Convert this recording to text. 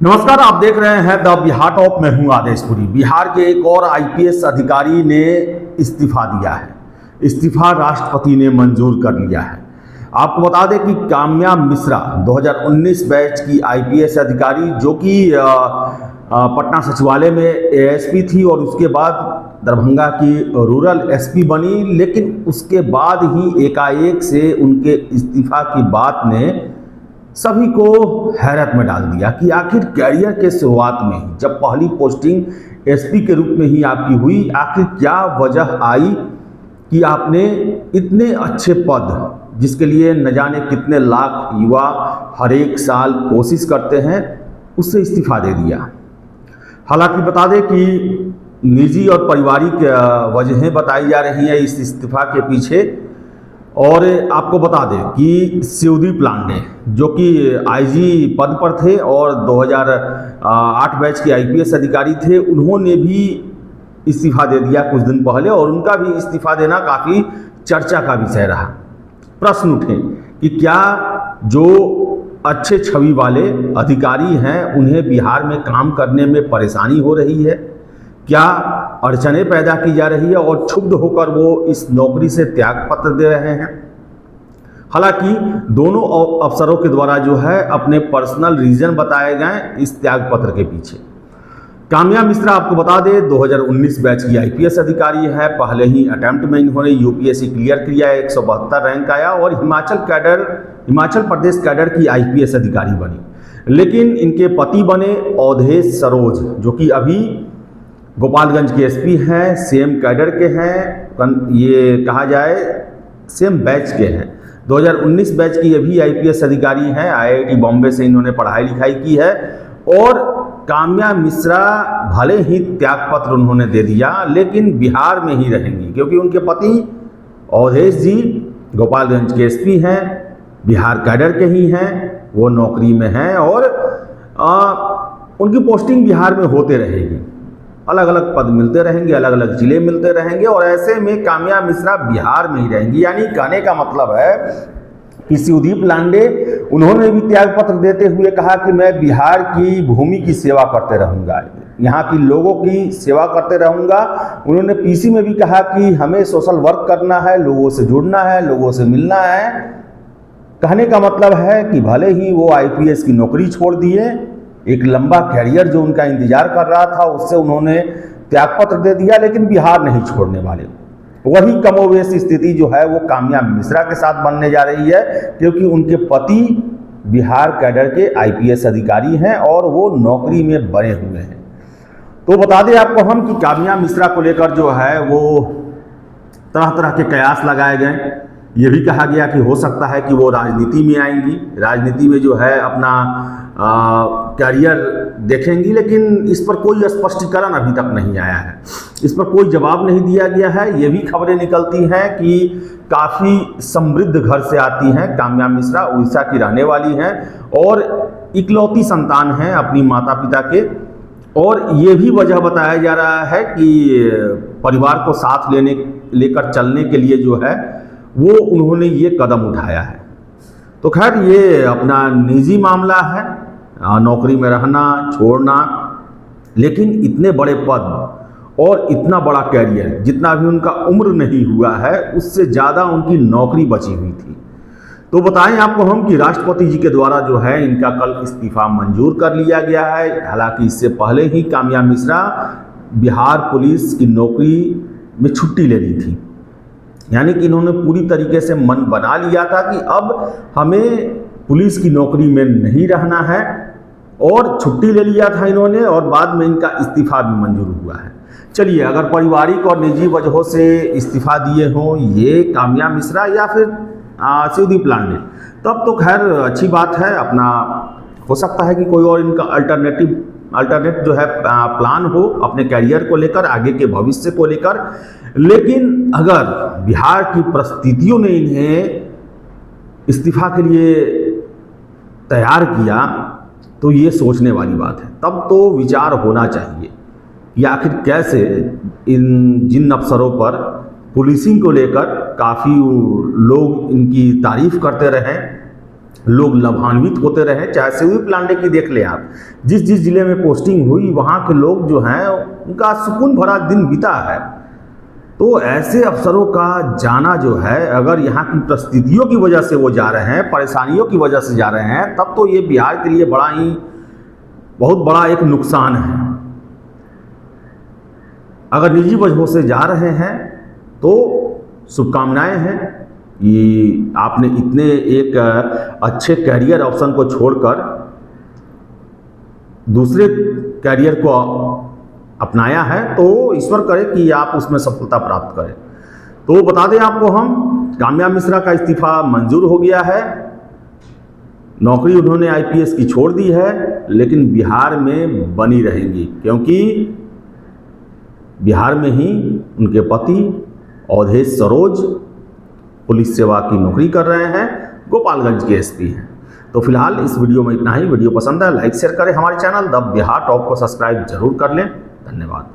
नमस्कार, आप देख रहे हैं द बिहार टॉप। मैं हूं आदेशपुरी। बिहार के एक और आईपीएस अधिकारी ने इस्तीफा दिया है। इस्तीफा राष्ट्रपति ने मंजूर कर लिया है। आपको बता दें कि काम्या मिश्रा 2019 बैच की आईपीएस अधिकारी, जो कि पटना सचिवालय में एएसपी थी और उसके बाद दरभंगा की रूरल एसपी बनी, लेकिन उसके बाद ही एकाएक से उनके इस्तीफा की बात ने सभी को हैरत में डाल दिया कि आखिर कैरियर के शुरुआत में ही जब पहली पोस्टिंग एसपी के रूप में ही आपकी हुई, आखिर क्या वजह आई कि आपने इतने अच्छे पद, जिसके लिए न जाने कितने लाख युवा हर एक साल कोशिश करते हैं, उससे इस्तीफा दे दिया। हालांकि बता दें कि निजी और पारिवारिक वजहें बताई जा रही हैं इस इस्तीफा के पीछे। और आपको बता दें कि शिवदीप लांडे, जो कि आईजी पद पर थे और 2008 बैच के आईपीएस अधिकारी थे, उन्होंने भी इस्तीफा दे दिया कुछ दिन पहले, और उनका भी इस्तीफा देना काफ़ी चर्चा का विषय रहा। प्रश्न उठे कि क्या जो अच्छे छवि वाले अधिकारी हैं उन्हें बिहार में काम करने में परेशानी हो रही है, क्या अड़चनें पैदा की जा रही है और क्षुब्ध होकर वो इस नौकरी से त्यागपत्र दे रहे हैं। हालांकि दोनों अफसरों के द्वारा जो है अपने पर्सनल रीजन बताए गए इस त्यागपत्र के पीछे। काम्या मिश्रा, आपको बता दें, 2019 बैच की आईपीएस अधिकारी है। पहले ही अटेम्प्ट में इन्होंने यूपीएससी क्लियर किया, 172 रैंक आया और हिमाचल प्रदेश कैडर की आईपीएस अधिकारी बनी। लेकिन इनके पति बने अवधेश सरोज, जो कि अभी गोपालगंज के एसपी हैं, सेम कैडर के हैं, ये कहा जाए सेम बैच के हैं। 2019 बैच की ये भी आईपीएस अधिकारी हैं। आईआईटी बॉम्बे से इन्होंने पढ़ाई लिखाई की है। और काम्या मिश्रा भले ही त्यागपत्र उन्होंने दे दिया, लेकिन बिहार में ही रहेंगी, क्योंकि उनके पति अवधेश जी गोपालगंज के एसपी हैं, बिहार कैडर के ही हैं, वो नौकरी में हैं और उनकी पोस्टिंग बिहार में होते रहेगी। अलग अलग पद मिलते रहेंगे, अलग अलग जिले मिलते रहेंगे, और ऐसे में काम्या मिश्रा बिहार में ही रहेंगी। यानी कहने का मतलब है कि शिवदीप लांडे, उन्होंने भी त्यागपत्र देते हुए कहा कि मैं बिहार की भूमि की सेवा करते रहूँगा, यहाँ की लोगों की सेवा करते रहूँगा। उन्होंने पीसी में भी कहा कि हमें सोशल वर्क करना है, लोगों से जुड़ना है, लोगों से मिलना है। कहने का मतलब है कि भले ही वो आईपीएस की नौकरी छोड़ दिए, एक लंबा कैरियर जो उनका इंतजार कर रहा था उससे उन्होंने त्यागपत्र दे दिया, लेकिन बिहार नहीं छोड़ने वाले। वही कमोवेश स्थिति जो है वो काम्या मिश्रा के साथ बनने जा रही है, क्योंकि उनके पति बिहार कैडर के आईपीएस अधिकारी हैं और वो नौकरी में बने हुए हैं। तो बता दें आपको हम कि काम्या मिश्रा को लेकर जो है वो तरह तरह के कयास लगाए गए। ये भी कहा गया कि हो सकता है कि वो राजनीति में आएंगी, राजनीति में जो है अपना कैरियर देखेंगी, लेकिन इस पर कोई स्पष्टीकरण अभी तक नहीं आया है, इस पर कोई जवाब नहीं दिया गया है। ये भी खबरें निकलती हैं कि काफ़ी समृद्ध घर से आती हैं काम्या मिश्रा, उड़ीसा की रहने वाली हैं और इकलौती संतान हैं अपनी माता पिता के। और ये भी वजह बताया जा रहा है कि परिवार को साथ लेकर चलने के लिए जो है वो उन्होंने ये कदम उठाया है। तो खैर ये अपना निजी मामला है, नौकरी में रहना छोड़ना, लेकिन इतने बड़े पद और इतना बड़ा कैरियर, जितना भी उनका उम्र नहीं हुआ है उससे ज़्यादा उनकी नौकरी बची हुई थी। तो बताएं आपको हम कि राष्ट्रपति जी के द्वारा जो है इनका कल इस्तीफा मंजूर कर लिया गया है। हालांकि इससे पहले ही काम्या मिश्रा बिहार पुलिस की नौकरी में छुट्टी ले ली थी, यानी कि इन्होंने पूरी तरीके से मन बना लिया था कि अब हमें पुलिस की नौकरी में नहीं रहना है, और छुट्टी ले लिया था इन्होंने, और बाद में इनका इस्तीफा भी मंजूर हुआ है। चलिए, अगर पारिवारिक और निजी वजहों से इस्तीफा दिए हों ये काम्या मिश्रा या फिर शिवदीप लांडे, तब तो खैर अच्छी बात है। अपना हो सकता है कि कोई और इनका अल्टरनेट जो है प्लान हो अपने कैरियर को लेकर, आगे के भविष्य को लेकर। लेकिन अगर बिहार की परिस्थितियों ने इन्हें इस्तीफा के लिए तैयार किया तो ये सोचने वाली बात है। तब तो विचार होना चाहिए कि आखिर कैसे जिन अफसरों पर पुलिसिंग को लेकर काफ़ी लोग इनकी तारीफ करते रहे, लोग लाभान्वित होते रहे। चाहे स्वीप लांडे की देख ले आप, जिस जिस जिले में पोस्टिंग हुई वहाँ के लोग जो हैं उनका सुकून भरा दिन बीता है। तो ऐसे अफसरों का जाना जो है, अगर यहाँ की परिस्थितियों की वजह से वो जा रहे हैं, परेशानियों की वजह से जा रहे हैं, तब तो ये बिहार के लिए बहुत बड़ा एक नुकसान है। अगर निजी वजहों से जा रहे हैं तो शुभकामनाएं हैं कि आपने इतने एक अच्छे कैरियर ऑप्शन को छोड़कर दूसरे कैरियर को अपनाया है, तो ईश्वर करे कि आप उसमें सफलता प्राप्त करें। तो बता दें आपको, हम काम्या मिश्रा का इस्तीफा मंजूर हो गया है। नौकरी उन्होंने आईपीएस की छोड़ दी है, लेकिन बिहार में बनी रहेंगी, क्योंकि बिहार में ही उनके पति अवधेश सरोज पुलिस सेवा की नौकरी कर रहे हैं, गोपालगंज के एसपी हैं। तो फिलहाल इस वीडियो में इतना ही। वीडियो पसंद है लाइक शेयर करें, हमारे चैनल द बिहार टॉप को सब्सक्राइब जरूर कर लें। धन्यवाद।